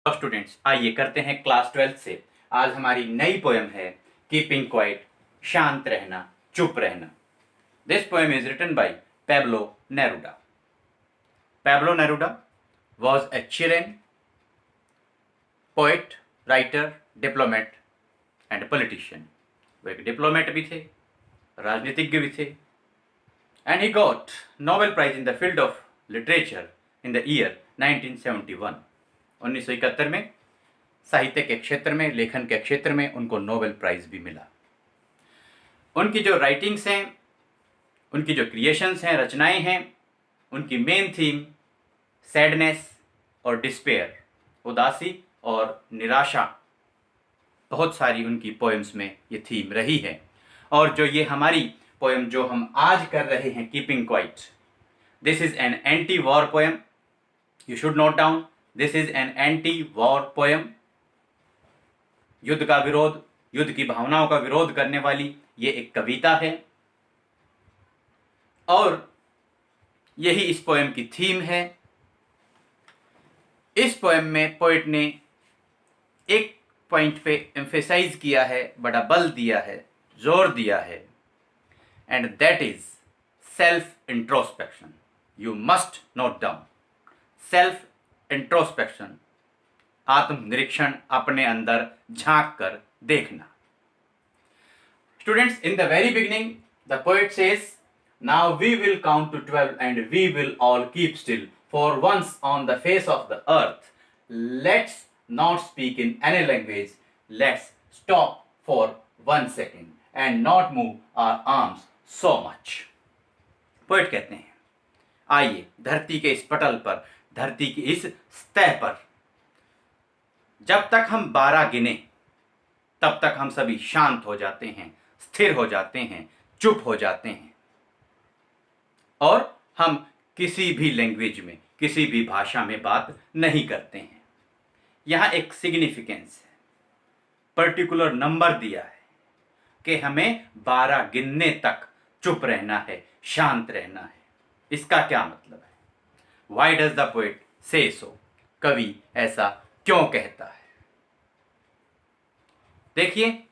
तो स्टूडेंट्स आइए करते हैं क्लास 12 से। आज हमारी नई पोएम है कीपिंग क्वाइट, शांत रहना, चुप रहना। This poem is written by Pablo Neruda. Pablo Neruda was a Chilean poet, writer, diplomat and politician. वो एक डिप्लोमेट भी थे, राजनीतिज्ञ भी थे, and he got Nobel prize in the field of literature in the year 1971। 1971 में साहित्य के क्षेत्र में, लेखन के क्षेत्र में उनको नोबेल प्राइज भी मिला। उनकी जो राइटिंग्स हैं, उनकी जो क्रिएशंस हैं, रचनाएं हैं, उनकी मेन थीम सैडनेस और डिस्पेयर, उदासी और निराशा, बहुत सारी उनकी पोएम्स में ये थीम रही है। और जो ये हमारी पोएम जो हम आज कर रहे हैं keeping quiet, this is an anti war poem. You should note down, this is an anti war poem. युद्ध का विरोध, युद्ध की भावनाओं का विरोध करने वाली ये एक कविता है और यही इस पोएम की थीम है। इस पोएम में पोएट ने एक पॉइंट पे एम्फेसाइज किया है, बड़ा बल दिया है, जोर दिया है, and that is self introspection. You must note down, self introspection, आत्मनिरीक्षण, अपने अंदर झांक कर देखना। Students, in the very beginning the poet says, now we will count to 12 and we will all keep still for once on the face of the earth. Let's not speak in any language, let's stop for 1 second and not move our arms so much. Poet कहते हैं, आइए धरती के इस पटल पर, धरती की इस सतह पर जब तक हम 12 गिने तब तक हम सभी शांत हो जाते हैं, स्थिर हो जाते हैं, चुप हो जाते हैं और हम किसी भी लैंग्वेज में, किसी भी भाषा में बात नहीं करते हैं। यहां एक सिग्निफिकेंस है, पर्टिकुलर नंबर दिया है कि हमें 12 गिनने तक चुप रहना है, शांत रहना है। इसका क्या मतलब है? Why does the poet say so? कवि ऐसा क्यों कहता है? देखिए,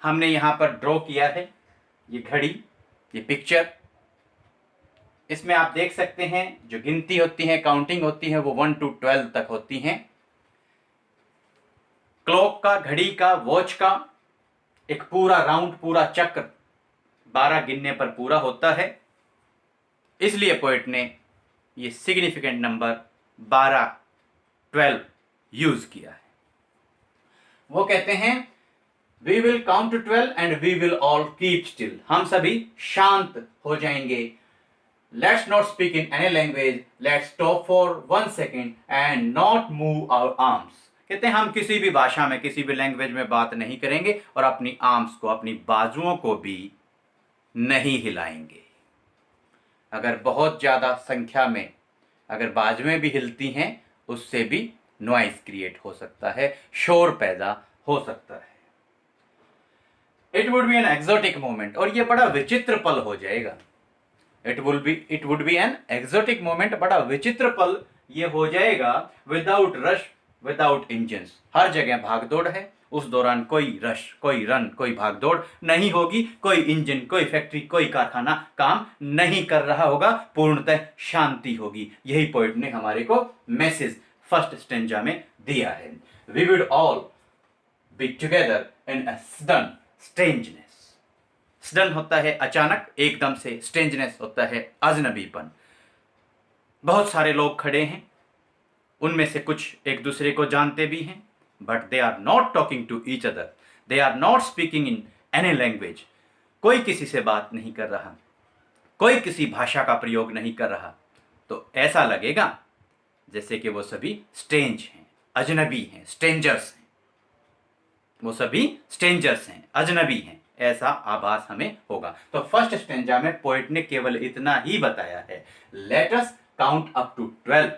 हमने यहां पर ड्रॉ किया है ये घड़ी, ये पिक्चर। इसमें आप देख सकते हैं जो गिनती होती है, काउंटिंग होती है, वो 1 to 12 तक होती हैं। क्लॉक का, घड़ी का, वॉच का एक पूरा राउंड, पूरा चक्र 12 गिनने पर पूरा होता है। इसलिए पोएट ने ये सिग्निफिकेंट नंबर 12 यूज किया है। वो कहते हैं, we will count to 12 and we will all keep still. हम सभी शांत हो जाएंगे। Let's not speak in any language, let's stop for 1 second and not move our arms. कहते हैं हम किसी भी भाषा में, किसी भी लैंग्वेज में बात नहीं करेंगे और अपनी आर्म्स को, अपनी बाजुओं को भी नहीं हिलाएंगे। अगर बहुत ज़्यादा संख्या में अगर बाजुएं भी हिलती हैं, उससे भी नॉइज क्रिएट हो सकता है, शोर पैदा हो सकता है। It would be an exotic moment, और ये बड़ा विचित्र पल हो जाएगा। It would be an exotic moment, बड़ा विचित्र पल ये हो जाएगा। विदाउट रश, विदाउट इंजन्स, हर जगह भागदौड़ है। उस दौरान कोई रश, कोई रन, कोई भागदौड़ नहीं होगी। कोई इंजन, कोई फैक्ट्री, कोई कारखाना काम नहीं कर रहा होगा। पूर्णतः शांति होगी। यही पोएट ने हमारे को मैसेज फर्स्ट स्टेंजा में दिया है। We would all be together in a sudden strangeness. Sudden होता है अचानक, एकदम से। स्ट्रेंजनेस होता है अजनबीपन। बहुत सारे लोग खड़े हैं, उनमें से कुछ एक दूसरे को जानते भी हैं, but they are not talking to each other, they are not speaking in any language। कोई किसी से बात नहीं कर रहा, कोई किसी भाषा का प्रयोग नहीं कर रहा। तो ऐसा लगेगा जैसे कि वो सभी स्ट्रेंज हैं, अजनबी हैं, स्ट्रेंजर्स हैं। वो सभी स्ट्रेंजर्स हैं, अजनबी हैं, ऐसा आभास हमें होगा। तो फर्स्ट स्टेंजा में पोएट ने केवल इतना ही बताया है, let us count up to 12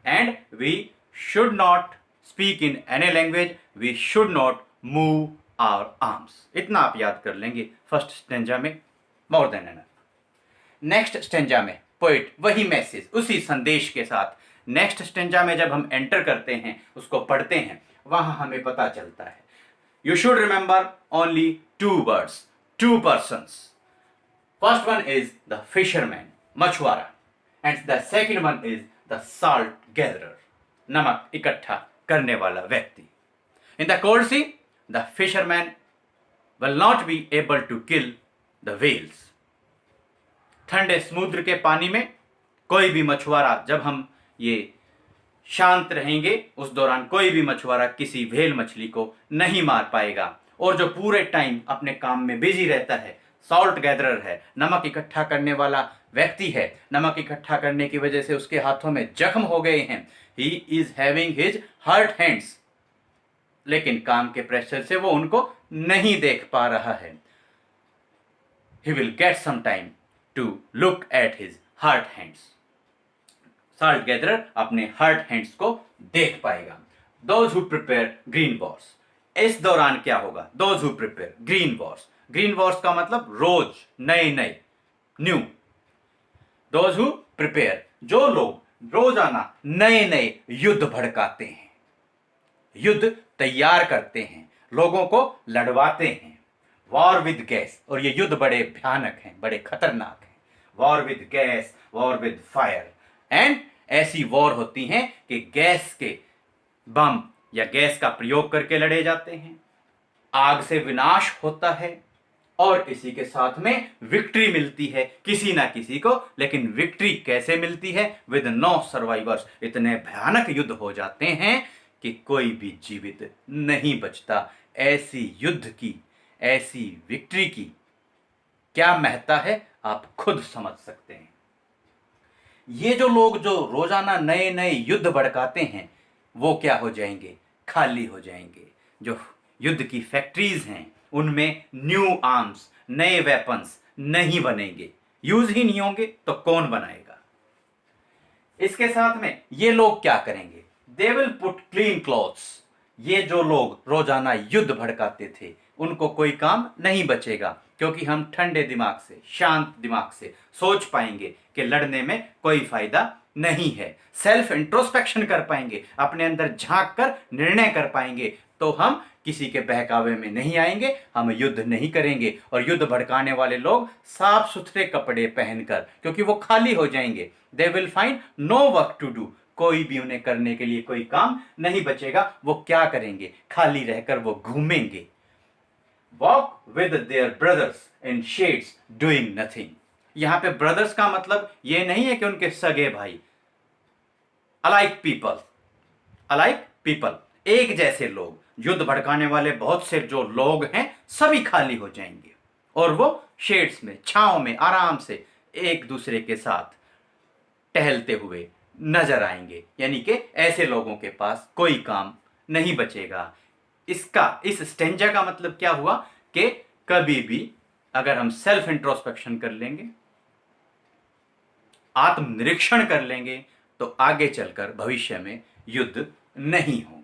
and we should not speak in any language, we should not move our arms. इतना आप याद कर लेंगे फर्स्ट स्टेंजा में, more than enough. Next stanza में पोएट वही मैसेज, उसी संदेश के साथ नेक्स्ट स्टेंजा में जब हम एंटर करते हैं, उसको पढ़ते हैं, वहां हमें पता चलता है। You should remember only two words, two persons. First one is the fisherman, मछुआरा, and the second one is the salt gatherer, नमक इकट्ठा करने वाला व्यक्ति। In the cold sea the fisherman will not be able to kill the whales. ठंडे समुद्र के पानी में कोई भी मछुआरा, जब हम ये शांत रहेंगे उस दौरान कोई भी मछुआरा किसी व्हेल मछली को नहीं मार पाएगा। और जो पूरे टाइम अपने काम में बिजी रहता है, सॉल्ट गैदरर है, नमक इकट्ठा करने वाला व्यक्ति है, नमक इकट्ठा करने की वजह से उसके हाथों में जख्म हो गए हैं, he is having his hurt hands, लेकिन काम के प्रेशर से वो उनको नहीं देख पा रहा है। He will get some time to look at his hurt hands. Salt gatherer अपने hurt hands को देख पाएगा। Those who prepare green wars. इस दौरान क्या होगा? Those who prepare green wars. Green wars का मतलब रोज नए नए, न्यू। Those who prepare, जो लोग रोजाना नए नए युद्ध भड़काते हैं, युद्ध तैयार करते हैं, लोगों को लड़वाते हैं। वॉर विद गैस, और ये युद्ध बड़े भयानक हैं, बड़े खतरनाक हैं। War with gas, war with fire, and ऐसी वॉर होती हैं कि गैस के बम या गैस का प्रयोग करके लड़े जाते हैं, आग से विनाश होता है, और इसी के साथ में विक्ट्री मिलती है किसी ना किसी को। लेकिन विक्ट्री कैसे मिलती है? With no survivors. इतने भयानक युद्ध हो जाते हैं कि कोई भी जीवित नहीं बचता। ऐसी युद्ध की, ऐसी विक्ट्री की क्या महत्ता है, आप खुद समझ सकते हैं। ये जो लोग जो रोजाना नए नए युद्ध भड़काते हैं, वो क्या हो जाएंगे? खाली हो जाएंगे। जो युद्ध की फैक्ट्रीज हैं, उनमें न्यू आर्म्स, नए वेपन्स नहीं बनेंगे, यूज ही नहीं होंगे, तो कौन बनाएगा? इसके साथ में ये लोग क्या करेंगे? They will put clean clothes. ये जो लोग रोजाना युद्ध भड़काते थे, उनको कोई काम नहीं बचेगा, क्योंकि हम ठंडे दिमाग से, शांत दिमाग से सोच पाएंगे कि लड़ने में कोई फायदा नहीं है। सेल्फ इंट्रोस्पेक्शन कर पाएंगे, अपने अंदर झांक कर निर्णय कर पाएंगे, तो हम किसी के बहकावे में नहीं आएंगे, हम युद्ध नहीं करेंगे। और युद्ध भड़काने वाले लोग साफ सुथरे कपड़े पहनकर, क्योंकि वो खाली हो जाएंगे, they will find no work to do. कोई भी उन्हें करने के लिए कोई काम नहीं बचेगा। वो क्या करेंगे? खाली रहकर वो घूमेंगे। Walk with their brothers in shades doing nothing. यहां पे ब्रदर्स का मतलब ये नहीं है कि उनके सगे भाई, अलाइक पीपल, अलाइक पीपल, एक जैसे लोग। युद्ध भड़काने वाले बहुत से जो लोग हैं, सभी खाली हो जाएंगे, और वो शेड्स में, छांव में आराम से एक दूसरे के साथ टहलते हुए नजर आएंगे। यानी कि ऐसे लोगों के पास कोई काम नहीं बचेगा। इस स्टेंजा का मतलब क्या हुआ कि कभी भी अगर हम सेल्फ इंट्रोस्पेक्शन कर लेंगे, आत्मनिरीक्षण कर लेंगे, तो आगे चलकर भविष्य में युद्ध नहीं होंगे।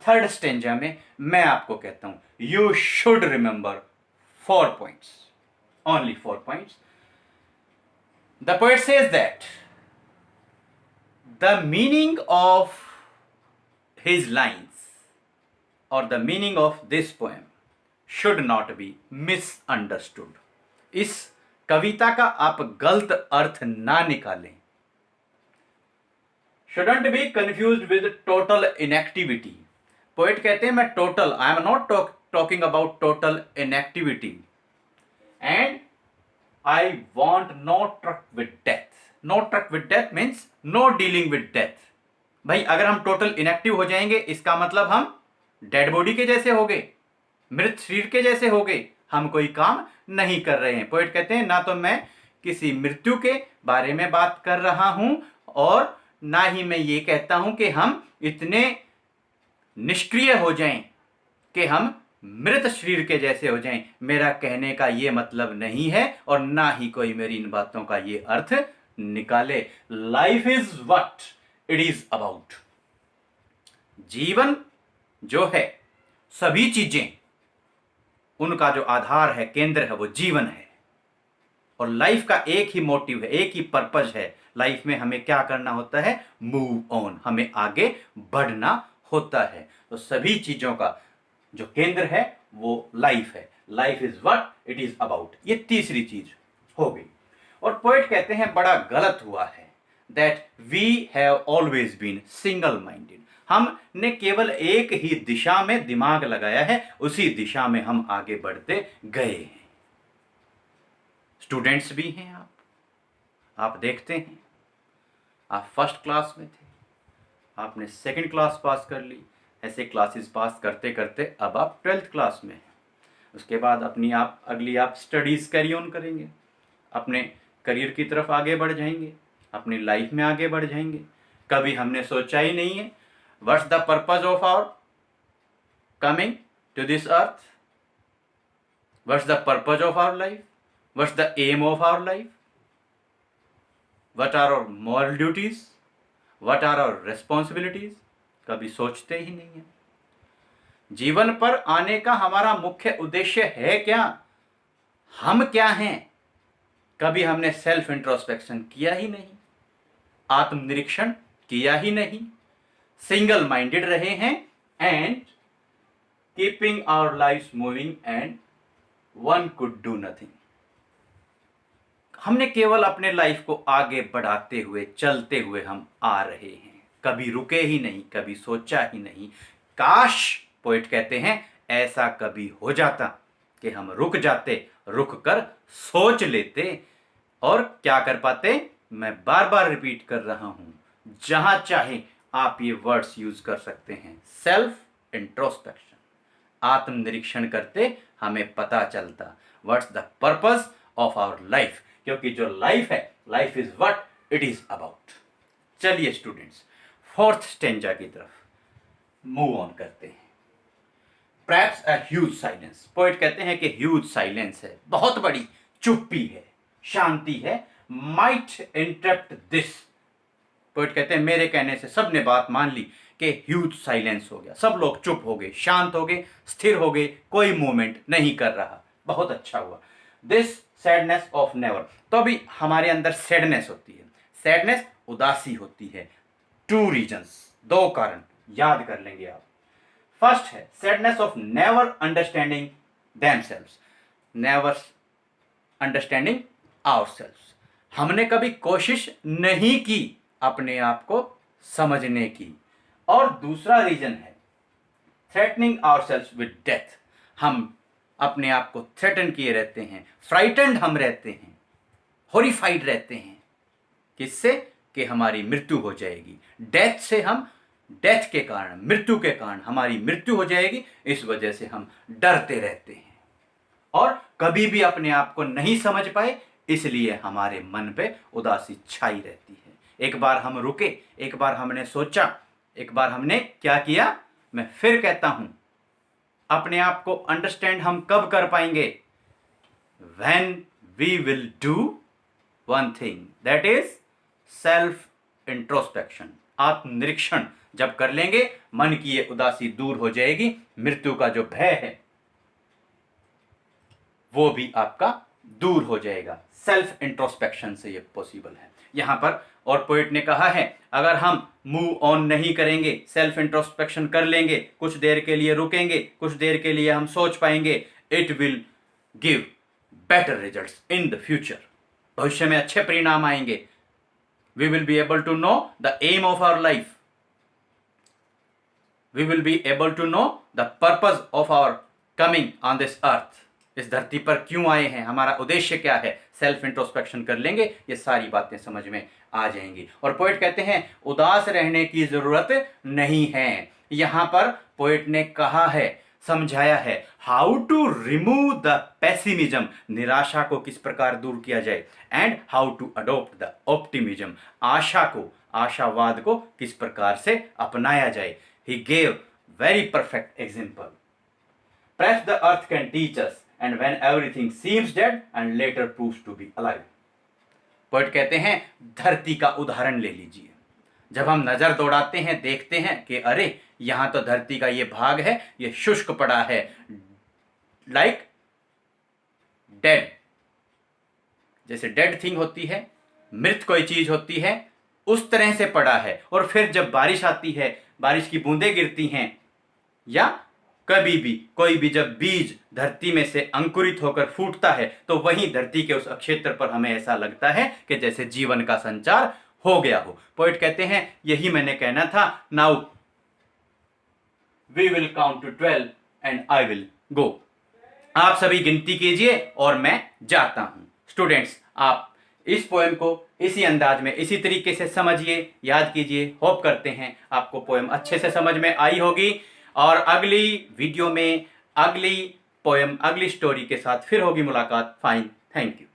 थर्ड स्टेंजा में मैं आपको कहता हूं, you should remember 4 points, only 4 points. The poet says that the meaning of his lines or the meaning of this poem should not be misunderstood. इस कविता का आप गलत अर्थ ना निकालें। shouldn't be confused with total inactivity. Poet कहते हैं मैं total, I am not talking about total inactivity, and I want no truck with death. No truck with death means no dealing with death. भाई अगर हम total inactive हो जाएंगे, इसका मतलब हम डेड बॉडी के जैसे हो गए, मृत शरीर के जैसे हो गए, हम कोई काम नहीं कर रहे हैं। पोएट कहते हैं ना तो मैं किसी मृत्यु के बारे में बात कर रहा हूं, और ना ही मैं ये कहता हूं कि हम इतने निष्क्रिय हो जाएं कि हम मृत शरीर के जैसे हो जाएं। मेरा कहने का ये मतलब नहीं है, और ना ही कोई मेरी इन बातों का ये अर्थ निकाले। Life is what it is about. जीवन जो है, सभी चीजें, उनका जो आधार है, केंद्र है, वो जीवन है। और लाइफ का एक ही मोटिव है, एक ही पर्पज है। लाइफ में हमें क्या करना होता है? मूव ऑन, हमें आगे बढ़ना होता है। तो सभी चीजों का जो केंद्र है वो लाइफ है। Life is what it is about. ये तीसरी चीज हो गई। और पोएट कहते हैं बड़ा गलत हुआ है that we have always been single minded. हमने केवल एक ही दिशा में दिमाग लगाया है, उसी दिशा में हम आगे बढ़ते गए हैं। स्टूडेंट्स भी हैं आप देखते हैं, आप फर्स्ट क्लास में थे, आपने सेकंड क्लास पास कर ली, ऐसे क्लासेस पास करते करते अब आप 12th क्लास में हैं। उसके बाद अगली आप स्टडीज कैरी ऑन करेंगे, अपने करियर की तरफ आगे बढ़ जाएंगे, अपनी लाइफ में आगे बढ़ जाएंगे। कभी हमने सोचा ही नहीं है what's the purpose of our coming to this earth, what's the purpose of our life, what's the aim of our life, what are our moral duties, what are our responsibilities. कभी सोचते ही नहीं है। जीवन पर आने का हमारा मुख्य उद्देश्य है क्या? हम क्या हैं? कभी हमने सेल्फ इंट्रोस्पेक्शन किया ही नहीं, आत्मनिरीक्षण किया ही नहीं, सिंगल माइंडेड रहे हैं and keeping our life moving and one could do nothing. हमने केवल अपने लाइफ को आगे बढ़ाते हुए चलते हुए हम आ रहे हैं, कभी रुके ही नहीं, कभी सोचा ही नहीं। काश, पोएट कहते हैं, ऐसा कभी हो जाता कि हम रुक जाते, रुक कर सोच लेते और क्या कर पाते। मैं बार बार रिपीट कर रहा हूं, जहां चाहे आप ये वर्ड्स यूज कर सकते हैं। सेल्फ इंट्रोस्पेक्शन, आत्मनिरीक्षण करते हमें पता चलता what's the purpose of our life, क्योंकि जो लाइफ है, life is what it is about. चलिए स्टूडेंट्स, 4th स्टेंजा की तरफ मूव ऑन करते हैं। Perhaps a huge silence, poet कहते हैं कि ह्यूज साइलेंस है, बहुत बड़ी चुप्पी है, शांति है, might interrupt this। पोएट कहते हैं मेरे कहने से सबने बात मान ली कि ह्यूज साइलेंस हो गया, सब लोग चुप हो गए, शांत हो गए, स्थिर हो गए, कोई मूवमेंट नहीं कर रहा। बहुत अच्छा हुआ। दिस सैडनेस ऑफ नेवर, तो अभी हमारे अंदर सैडनेस होती है, सैडनेस उदासी होती है। 2 रीजंस, 2 कारण याद कर लेंगे आप। फर्स्ट है sadness of never understanding themselves, never understanding ourselves. हमने कभी कोशिश नहीं की अपने आप को समझने की। और दूसरा रीजन है थ्रेटनिंग आवरसेल्व्स विद डेथ, हम अपने आप को थ्रेटन किए रहते हैं, फ्राइटेंड हम रहते हैं, हॉरिफाइड रहते हैं। किससे? कि हमारी मृत्यु हो जाएगी। डेथ से हम, डेथ के कारण, मृत्यु के कारण हमारी मृत्यु हो जाएगी, इस वजह से हम डरते रहते हैं और कभी भी अपने आप को नहीं समझ पाए, इसलिए हमारे मन पे उदासी छाई रहती है। एक बार हम रुके, एक बार हमने सोचा, एक बार हमने क्या किया। मैं फिर कहता हूं, अपने आप को अंडरस्टैंड हम कब कर पाएंगे? When we will do one thing, that is self introspection, आत्मनिरीक्षण जब कर लेंगे, मन की ये उदासी दूर हो जाएगी, मृत्यु का जो भय है वो भी आपका दूर हो जाएगा। सेल्फ इंट्रोस्पेक्शन से ये पॉसिबल है। यहां पर और पोएट ने कहा है, अगर हम मूव ऑन नहीं करेंगे, सेल्फ इंट्रोस्पेक्शन कर लेंगे, कुछ देर के लिए रुकेंगे, कुछ देर के लिए हम सोच पाएंगे, it will give better results in the future. भविष्य में अच्छे परिणाम आएंगे। We will be able to know the aim of our life. We will be able to know the purpose of our coming on this earth. इस धरती पर क्यों आए हैं, हमारा उद्देश्य क्या है। सेल्फ इंट्रोस्पेक्शन कर लेंगे, ये सारी बातें समझ में आ जाएंगी। और पोएट कहते हैं उदास रहने की जरूरत नहीं है। यहां पर पोएट ने कहा है, समझाया है, how to remove the pessimism, निराशा को किस प्रकार दूर किया जाए, and how to adopt the optimism, आशा को, आशावाद को किस प्रकार से अपनाया जाए। He gave very perfect example. Perhaps the earth can teach us, and when everything seems dead and later proves to be alive. Poet कहते हैं धरती का उदाहरण ले लीजिए। जब हम नजर दौड़ाते हैं, देखते हैं कि अरे यहां तो धरती का ये भाग है, ये शुष्क पड़ा है, लाइक डेड, जैसे डेड थिंग होती है, मृत कोई चीज होती है, उस तरह से पड़ा है। और फिर जब बारिश आती है, बारिश की बूंदें गिरती हैं, या कभी भी कोई भी जब बीज धरती में से अंकुरित होकर फूटता है, तो वहीं धरती के उस क्षेत्र पर हमें ऐसा लगता है कि जैसे जीवन का संचार हो गया हो। पोएट कहते हैं यही मैंने कहना था। Now we will count to 12 and I will go. आप सभी गिनती कीजिए और मैं जाता हूं। स्टूडेंट्स, आप इस पोएम को इसी अंदाज में इसी तरीके से समझिए, याद कीजिए। होप करते हैं आपको पोएम अच्छे से समझ में आई होगी। और अगली वीडियो में अगली पोएम, अगली स्टोरी के साथ फिर होगी मुलाकात। Fine, thank you.